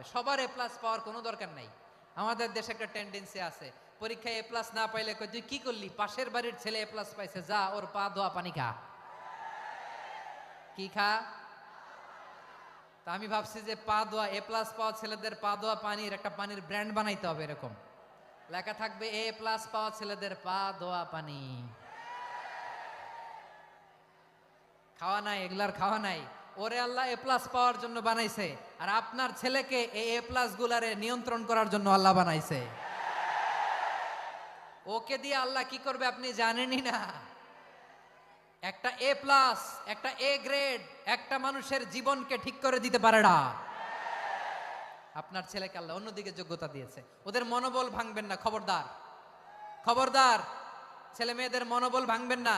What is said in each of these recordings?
হবে। সবার এ প্লাস পাওয়ার কোনো দরকার নাই। আমাদের দেশে একটা টেন্ডেন্সি আছে, পরীক্ষায় এ প্লাস না পাইলে কই তুই কি করলি, পাশের বাড়ির ছেলে এ প্লাস পাইছে, যা ওর পা ধোয়া পানি খা। কি খা? তা আমি ভাবছি যে পা ধোয়া এ প্লাস পাওয়া ছেলেদের পা ধোয়া পানির একটা পানির ব্র্যান্ড বানাইতে হবে, এরকম লেখা থাকবে এ প্লাস পাওয়া ছেলেদের পা ধোয়া পানি। খাওয়া নাই, এগুলার খাওয়া নাই। ওরে আল্লাহ এ প্লাস পাওয়ার জন্য বানাইছে, আর আপনার ছেলেকে এই এ প্লাস গুলারে নিয়ন্ত্রণ করার জন্য আল্লাহ বানাইছে। ওকে দিয়ে আল্লাহ কি করবে আপনি জানেনই না। একটা এ প্লাস, একটা এ গ্রেড একটা মানুষের জীবনকে ঠিক করে দিতে পারে না। আপনার ছেলেকে আল্লাহ অন্যদিকে যোগ্যতা দিয়েছে। ওদের মনোবল ভাঙবেন না, খবরদার খবরদার। ছেলে মেয়েদের মনোবল ভাঙবেন না।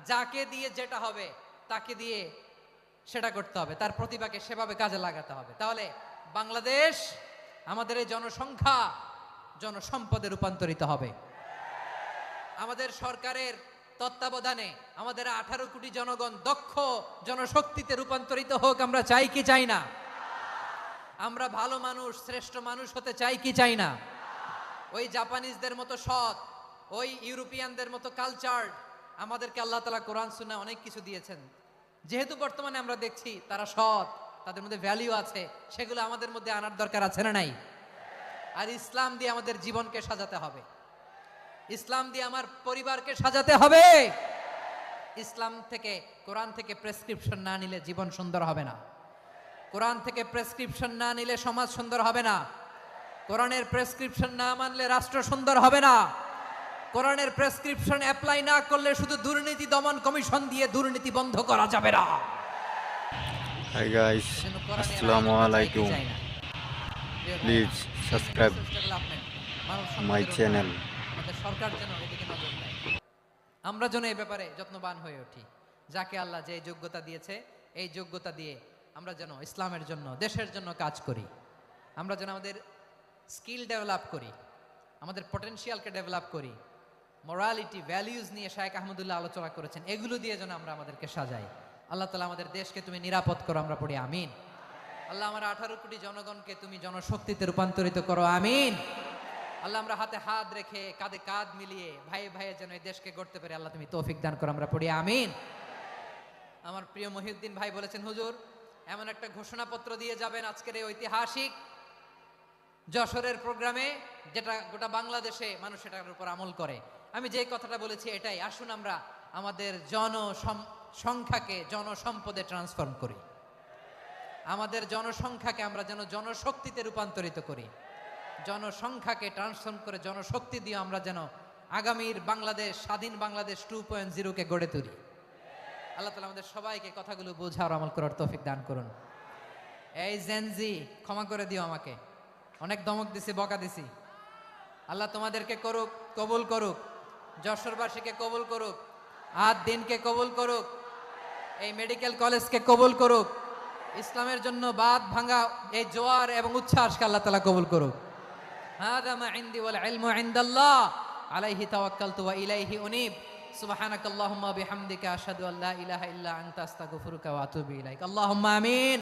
যাকে দিয়ে যেটা হবে তাকে দিয়ে সেটা করতে হবে, তার প্রতিভাকে সেভাবে কাজে লাগাতে হবে। তাহলে বাংলাদেশ, আমাদের এই জনসংখ্যা জনসম্পদে রূপান্তরিত হবে। আমাদের সরকারের তত্ত্বাবধানে আমাদের 18 কোটি জনগণ দক্ষ জনশক্তিতে রূপান্তরিত হোক, আমরা চাই কি চাই না? আমরা ভালো মানুষ, শ্রেষ্ঠ মানুষ হতে চাই কি চাই না? ওই জাপানিজদের মতো সৎ, ওই ইউরোপিয়ানদের মতো কালচার্ড। আমাদেরকে আল্লাহ তাআলা কোরআন সুন্নাহ অনেক কিছু দিয়েছেন। যেহেতু বর্তমানে আমরা দেখছি তারা সৎ, তাদের মধ্যে ভ্যালু আছে, সেগুলো আমাদের মধ্যে আনার দরকার আছে না নাই? আর ইসলাম দিয়ে আমাদের জীবনকে সাজাতে হবে, ইসলাম দিয়ে আমার পরিবারকে সাজাতে হবে। ইসলাম থেকে, কোরআন থেকে প্রেসক্রিপশন না নিলে জীবন সুন্দর হবে না। কোরআন থেকে প্রেসক্রিপশন না নিলে সমাজ সুন্দর হবে না। কোরআনের প্রেসক্রিপশন না মানলে রাষ্ট্র সুন্দর হবে না। কোরআনের প্রেসক্রিপশন অ্যাপ্লাই না করলে শুধু দুর্নীতি দমন কমিশন দিয়ে দুর্নীতি বন্ধ করা যাবে না। হাই গাইস, আসসালামু আলাইকুম। Please subscribe my channel. সরকার যেন এদিকে নজর দেয়, আমরা যেন এই ব্যাপারে যত্নবান হয়ে উঠি। যাকে আল্লাহ যে যোগ্যতা দিয়েছে, এই যোগ্যতা দিয়ে আমরা যেন ইসলামের জন্য, দেশের জন্য কাজ করি। আমরা যেন আমাদের স্কিল ডেভেলপ করি, আমাদের পটেনশিয়ালকে ডেভেলপ করি। মোরালিটি, ভ্যালিউজ নিয়ে শায়েখ আহমদুল্লাহ আলোচনা করেছেন, এগুলো দিয়ে যেন আমরা আমাদেরকে সাজাই। আল্লাহ তাআলা আমাদের দেশকে তুমি নিরাপদ করো, আমরা পড়ি আমিন। আল্লাহ আমার 18 কোটি জনগণকে তুমি জনশক্তিতে রূপান্তরিত করো, আমিন। আল্লাহ আমরা হাতে হাত রেখে, কাঁধে কাঁধ মিলিয়ে ভাই ভাইয়ে যেন এই দেশকে গড়তে পারি, আল্লাহ তুমি তৌফিক দান করো, আমরা পড়ি আমিন। আমার প্রিয় মহিউদ্দিন ভাই বলেছেন, হুজুর এমন একটা ঘোষণাপত্র দিয়ে যাবেন আজকের এই ঐতিহাসিক যশোরের প্রোগ্রামে, যেটা গোটা বাংলাদেশে মানুষ সেটার উপর আমল করে। আমি যে কথাটা বলেছি এটাই, আসুন আমরা আমাদের জনসংখ্যাকে জনসম্পদে ট্রান্সফর্ম করি। আমাদের জনসংখ্যাকে আমরা যেন জনশক্তিতে রূপান্তরিত করি। জনসংখ্যাকে ট্রান্সফর্ম করে জনশক্তি দিয়ে আমরা যেন আগামীর বাংলাদেশ, স্বাধীন বাংলাদেশ 2.0 কে গড়ে তুলি। আল্লাহ তাআলা আমাদের সবাইকে কথাগুলো বোঝার, আমল করার তৌফিক দান করুন। এই জেনজি, ক্ষমা করে দিও আমাকে, অনেক ধমক দিছি, বকা দিছি। আল্লাহ তোমাদেরকে করুক, কবুল করুক, যশোরবাসীকে কবুল করুক, আদ দিনকে কবুল করুক, এই মেডিকেল কলেজকে কবুল করুক, ইসলামের জন্য বাদ ভাঙা এই জোয়ার এবং উচ্ছ্বাসকে আল্লাহ তাআলা কবুল করুক। হাদা মা ইনদি ওয়াল ইলমু ইনদাল্লাহ আলাইহি তাওয়াক্কালতু ওয়া ইলাইহি উনীব। সুবহানাকাল্লাহুম্মা বিহামদিকা আশহাদু আল্লা ইলাহা ইল্লা আনতা আস্তাগফিরুকা ওয়া আতুবু ইলাইক। আল্লাহুম্মা আমিন।